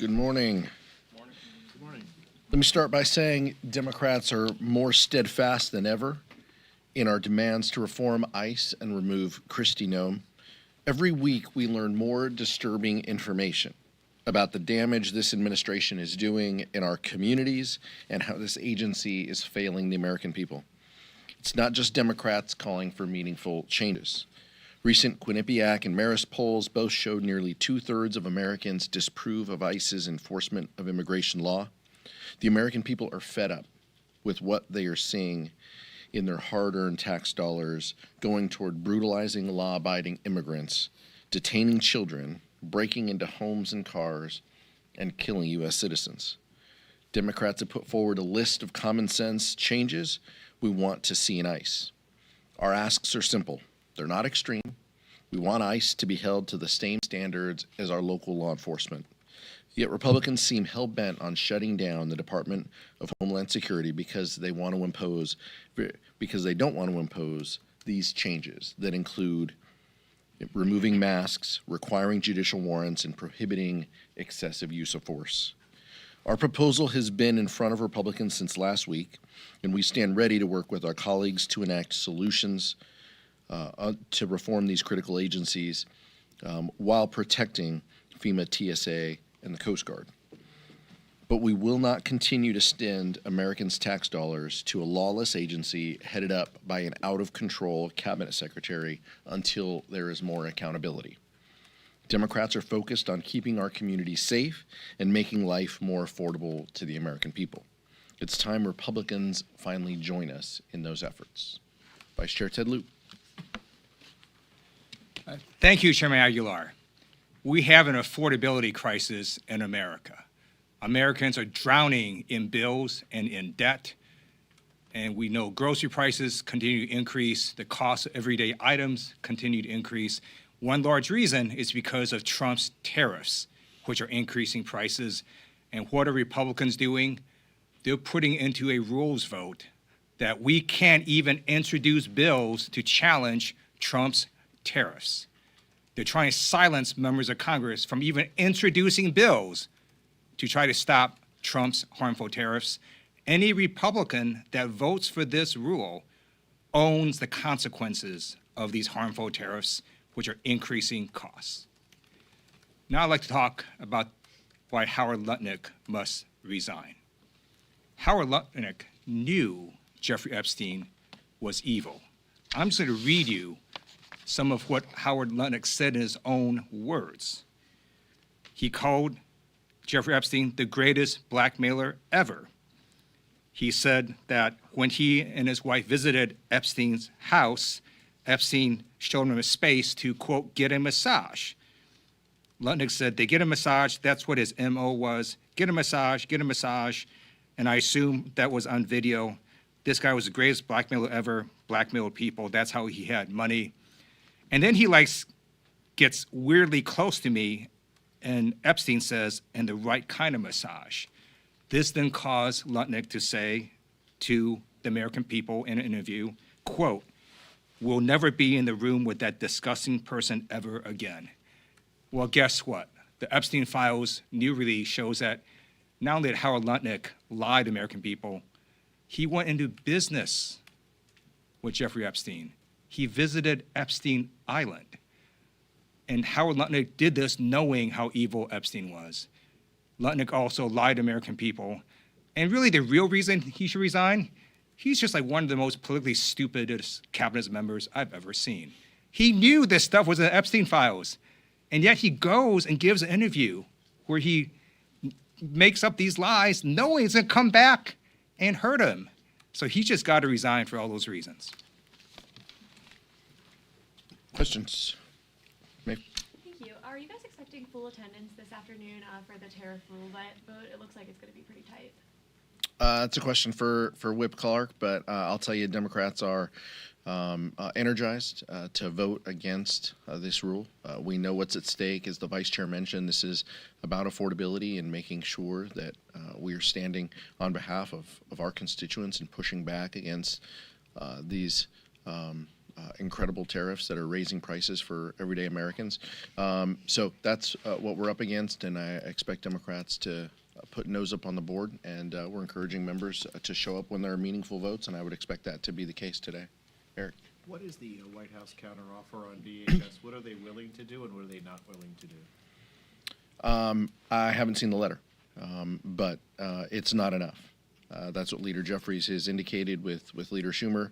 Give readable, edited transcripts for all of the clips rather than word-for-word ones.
Good morning. Good morning. Let me start by saying Democrats are more steadfast than ever in our demands to reform ICE and remove Kristi Noem. Every week we learn more disturbing information about the damage this administration is doing in our communities and how this agency is failing the American people. It's not just Democrats calling for meaningful changes. Recent Quinnipiac and Marist polls both showed nearly 2/3 of Americans disapprove of ICE's enforcement of immigration law. The American people are fed up with what they are seeing in their hard-earned tax dollars going toward brutalizing law-abiding immigrants, detaining children, breaking into homes and cars, and killing U.S. citizens. Democrats have put forward a list of common-sense changes we want to see in ICE. Our asks are simple. They're not extreme. We want ICE to be held to the same standards as our local law enforcement. Yet Republicans seem hell-bent on shutting down the Department of Homeland Security because they don't want to impose these changes that include removing masks, requiring judicial warrants, and prohibiting excessive use of force. Our proposal has been in front of Republicans since last week, and we stand ready to work with our colleagues to enact solutions to reform these critical agencies while protecting FEMA, TSA, and the Coast Guard. But we will not continue to spend Americans' tax dollars to a lawless agency headed up by an out-of-control cabinet secretary until there is more accountability. Democrats are focused on keeping our communities safe and making life more affordable to the American people. It's time Republicans finally join us in those efforts. Vice Chair Ted Lieu. Thank you, Chairman Aguilar. We have an affordability crisis in America. Americans are drowning in bills and in debt, and we know grocery prices continue to increase, the cost of everyday items continue to increase. One large reason is because of Trump's tariffs, which are increasing prices. And what are Republicans doing? They're putting into a rules vote that we can't even introduce bills to challenge Trump's tariffs. They're trying to silence members of Congress from even introducing bills to try to stop Trump's harmful tariffs. Any Republican that votes for this rule owns the consequences of these harmful tariffs, which are increasing costs. Now I'd like to talk about why Howard Lutnick must resign. Howard Lutnick knew Jeffrey Epstein was evil. I'm just going to read you some of what Howard Lutnick said in his own words. He called Jeffrey Epstein the greatest blackmailer ever. He said that when he and his wife visited Epstein's house, Epstein showed him a space to, quote, get a massage. Lutnick said they get a massage, that's what his MO was, get a massage, and I assume that was on video. This guy was the greatest blackmailer ever, blackmailed people, that's how he had money. And then he gets weirdly close to me, and Epstein says, and the right kind of massage. This then caused Lutnick to say to the American people in an interview, quote, we'll never be in the room with that disgusting person ever again. Well, guess what? The Epstein Files new release shows that not only did Howard Lutnick lie to American people, he went into business with Jeffrey Epstein. He visited Epstein Island. And Howard Lutnick did this knowing how evil Epstein was. Lutnick also lied to American people. And really the real reason he should resign, he's just like one of the most politically stupidest cabinet members I've ever seen. He knew this stuff was in the Epstein Files, and yet he goes and gives an interview where he makes up these lies knowing it's gonna come back and hurt him. So he just got to resign for all those reasons. Questions? Thank you. Are you guys expecting full attendance this afternoon for the tariff rule vote? It looks like it's going to be pretty tight. That's a question for Whip Clark, but I'll tell you Democrats are energized to vote against this rule. We know what's at stake. As the Vice Chair mentioned, this is about affordability and making sure that we are standing on behalf of our constituents and pushing back against these incredible tariffs that are raising prices for everyday Americans. So that's what we're up against, and I expect Democrats to put nose up on the board, and we're encouraging members to show up when there are meaningful votes, and I would expect that to be the case today. Eric? What is the White House counteroffer on DHS? What are they willing to do, and what are they not willing to do? I haven't seen the letter, but it's not enough. That's what Leader Jeffries has indicated with Leader Schumer,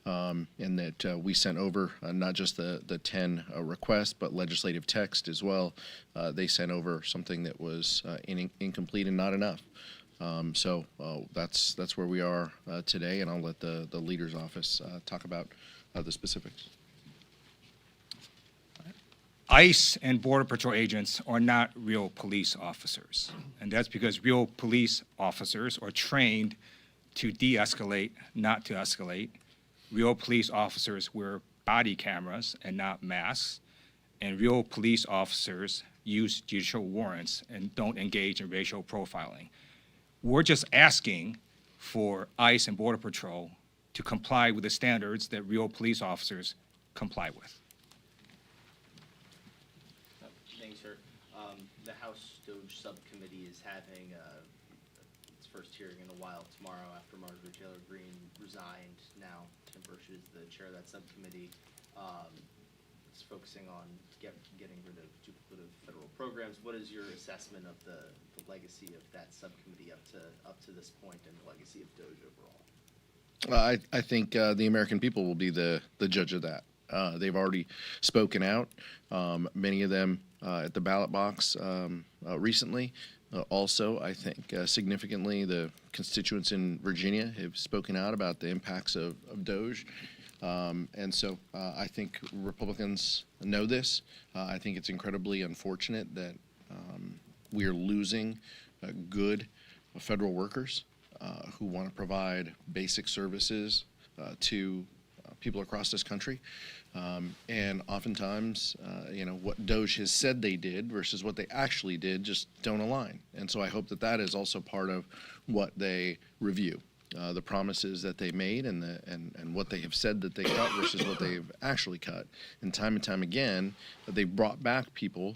and that we sent over not just the 10 requests, but legislative text as well. They sent over something that was incomplete and not enough. So that's where we are today, and I'll let the leader's office talk about the specifics. ICE and Border Patrol agents are not real police officers. And that's because real police officers are trained to de-escalate, not to escalate. Real police officers wear body cameras and not masks. And real police officers use judicial warrants and don't engage in racial profiling. We're just asking for ICE and Border Patrol to comply with the standards that real police officers comply with. Thanks, sir. The House DOJ Subcommittee is having its first hearing in a while tomorrow after Margaret Taylor Greene resigned. Now Tim Burch is the chair of that subcommittee. It's focusing on getting rid of duplicative federal programs. What is your assessment of the legacy of that subcommittee up to this point, and the legacy of DOJ overall? I think the American people will be the judge of that. They've already spoken out, many of them at the ballot box recently. Also, I think significantly, the constituents in Virginia have spoken out about the impacts of DOJ. And so I think Republicans know this. I think it's incredibly unfortunate that we are losing good federal workers who want to provide basic services to people across this country. And oftentimes, what DOJ has said they did versus what they actually did just don't align. And so I hope that that is also part of what they review. The promises that they made and what they have said that they cut versus what they've actually cut. And time again, they've brought back people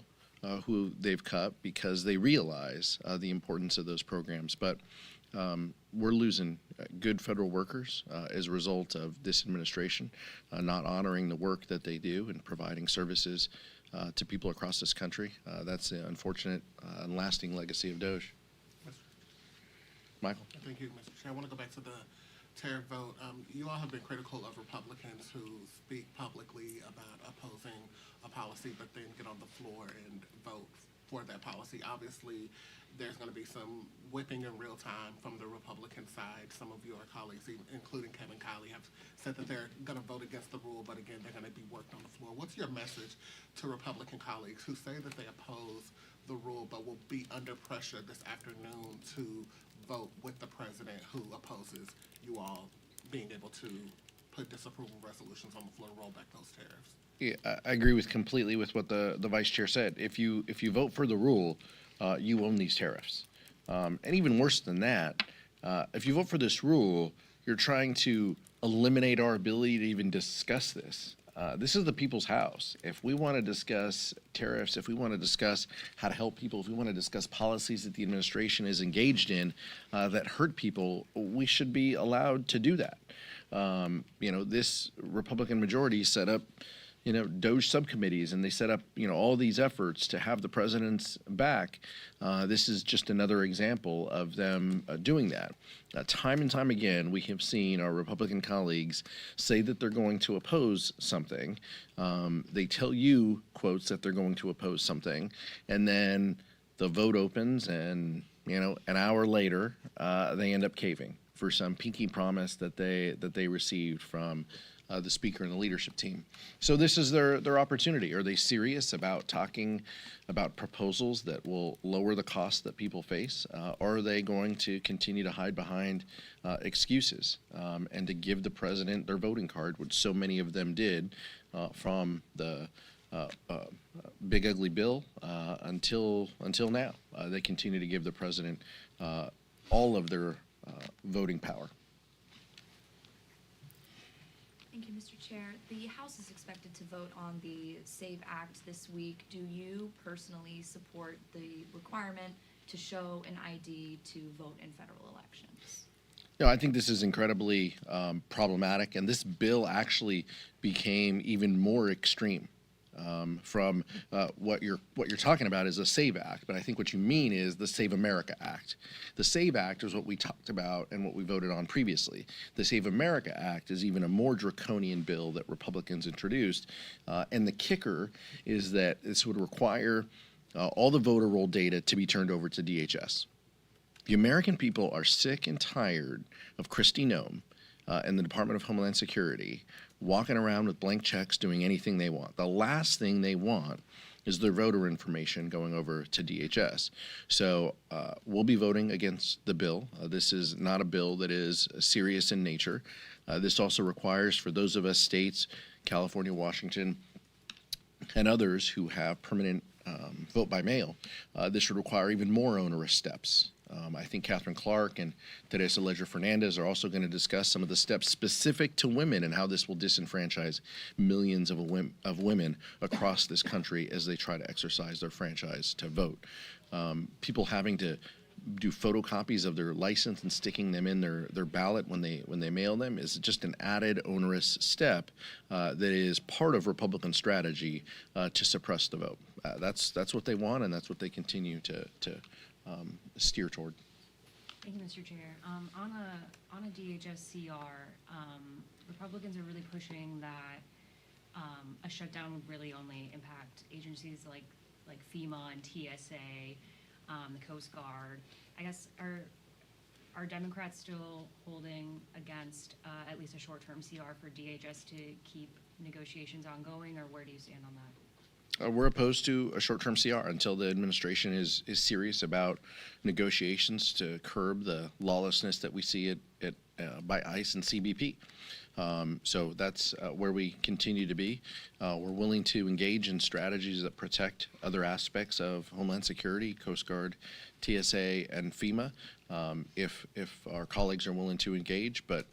who they've cut because they realize the importance of those programs. But we're losing good federal workers as a result of this administration not honoring the work that they do and providing services to people across this country. That's the unfortunate and lasting legacy of DOJ. Michael? Thank you, Mr. Chair. I want to go back to the tariff vote. You all have been critical of Republicans who speak publicly about opposing a policy, but then get on the floor and vote for that policy. Obviously, there's going to be some whipping in real time from the Republican side. Some of your colleagues, including Kevin Kiley, have said that they're going to vote against the rule, but again, they're going to be worked on the floor. What's your message to Republican colleagues who say that they oppose the rule, but will be under pressure this afternoon to vote with the president who opposes you all being able to put disapproval resolutions on the floor and roll back those tariffs? Yeah, I agree completely with what the vice chair said. If you vote for the rule, you own these tariffs. And even worse than that, if you vote for this rule, you're trying to eliminate our ability to even discuss this. This is the people's house. If we want to discuss tariffs, if we want to discuss how to help people, if we want to discuss policies that the administration is engaged in that hurt people, we should be allowed to do that. This Republican majority set up DOJ subcommittees, and they set up, all these efforts to have the president's back. This is just another example of them doing that. Time and time again, we have seen our Republican colleagues say that they're going to oppose something. They tell you, quotes, that they're going to oppose something, and then the vote opens, and, an hour later, they end up caving for some pinky promise that they received from the speaker and the leadership team. So this is their opportunity. Are they serious about talking about proposals that will lower the costs that people face? Or are they going to continue to hide behind excuses and to give the president their voting card, which so many of them did from the big ugly bill until now? They continue to give the president all of their voting power. Thank you, Mr. Chair. The House is expected to vote on the SAVE Act this week. Do you personally support the requirement to show an ID to vote in federal elections? No, I think this is incredibly problematic, and this bill actually became even more extreme from what you're talking about is a SAVE Act, but I think what you mean is the Save America Act. The SAVE Act is what we talked about and what we voted on previously. The Save America Act is even a more draconian bill that Republicans introduced, and the kicker is that this would require all the voter roll data to be turned over to DHS. The American people are sick and tired of Kristi Noem and the Department of Homeland Security walking around with blank checks doing anything they want. The last thing they want is their voter information going over to DHS. So we'll be voting against the bill. This is not a bill that is serious in nature. This also requires, for those of us states, California, Washington, and others who have permanent vote by mail, this should require even more onerous steps. I think Catherine Clark and Teresa Leger Fernandez are also going to discuss some of the steps specific to women and how this will disenfranchise millions of women across this country as they try to exercise their franchise to vote. People having to do photocopies of their license and sticking them in their ballot when they mail them is just an added onerous step that is part of Republican strategy to suppress the vote. That's what they want, and that's what they continue to steer toward. Thank you, Mr. Chair. On a DHS CR, Republicans are really pushing that a shutdown would really only impact agencies like FEMA and TSA, the Coast Guard. I guess are Democrats still holding against at least a short-term CR for DHS to keep negotiations ongoing, or where do you stand on that? We're opposed to a short-term CR until the administration is serious about negotiations to curb the lawlessness that we see by ICE and CBP. So that's where we continue to be. We're willing to engage in strategies that protect other aspects of Homeland Security, Coast Guard, TSA, and FEMA, if our colleagues are willing to engage. But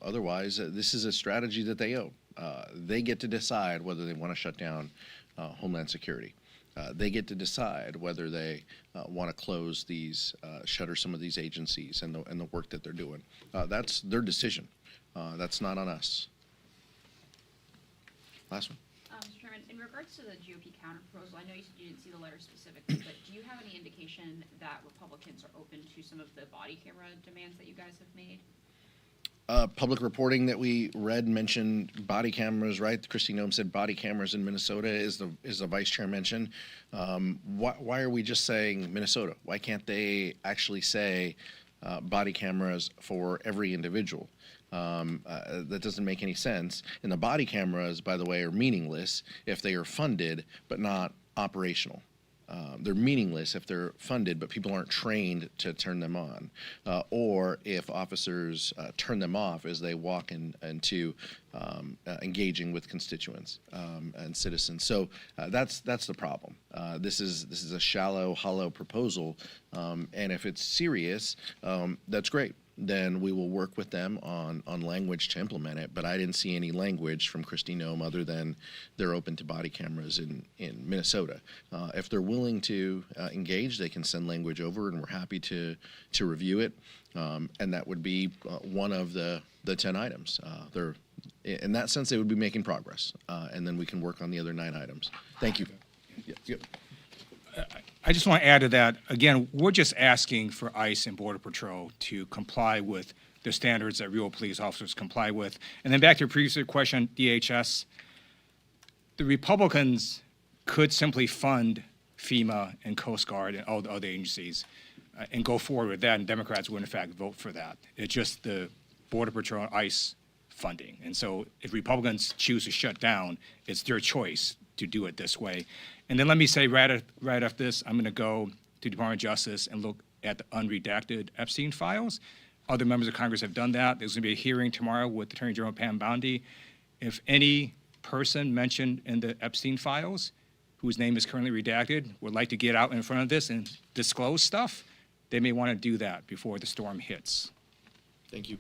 otherwise, this is a strategy that they own. They get to decide whether they want to shut down Homeland Security. They get to decide whether they want to close these, shutter some of these agencies and the work that they're doing. That's their decision. That's not on us. Last one. Mr. Chairman, in regards to the GOP counterproposal, I know you said you didn't see the letter specifically, but do you have any indication that Republicans are open to some of the body camera demands that you guys have made? Public reporting that we read mentioned body cameras, right? Kristi Noem said body cameras in Minnesota is the vice chair mentioned. Why are we just saying Minnesota? Why can't they actually say body cameras for every individual? That doesn't make any sense. And the body cameras, by the way, are meaningless if they are funded but not operational. They're meaningless if they're funded, but people aren't trained to turn them on, or if officers turn them off as they walk into engaging with constituents and citizens. So that's the problem. This is a shallow, hollow proposal, and if it's serious, that's great. Then we will work with them on language to implement it. But I didn't see any language from Kristi Noem other than they're open to body cameras in Minnesota. If they're willing to engage, they can send language over, and we're happy to review it. And that would be one of the 10 items. They're in that sense, they would be making progress, and then we can work on the other 9 items. Thank you. Yeah. I just want to add to that, again, we're just asking for ICE and Border Patrol to comply with the standards that real police officers comply with. And then back to your previous question, DHS, the Republicans could simply fund FEMA and Coast Guard and all the other agencies and go forward with that, and Democrats would in fact vote for that. It's just the Border Patrol and ICE funding. And so if Republicans choose to shut down, it's their choice to do it this way. And then let me say right after this, I'm going to go to Department of Justice and look at the unredacted Epstein files. Other members of Congress have done that. There's going to be a hearing tomorrow with Attorney General Pam Bondi. If any person mentioned in the Epstein files whose name is currently redacted would like to get out in front of this and disclose stuff, they may want to do that before the storm hits. Thank you.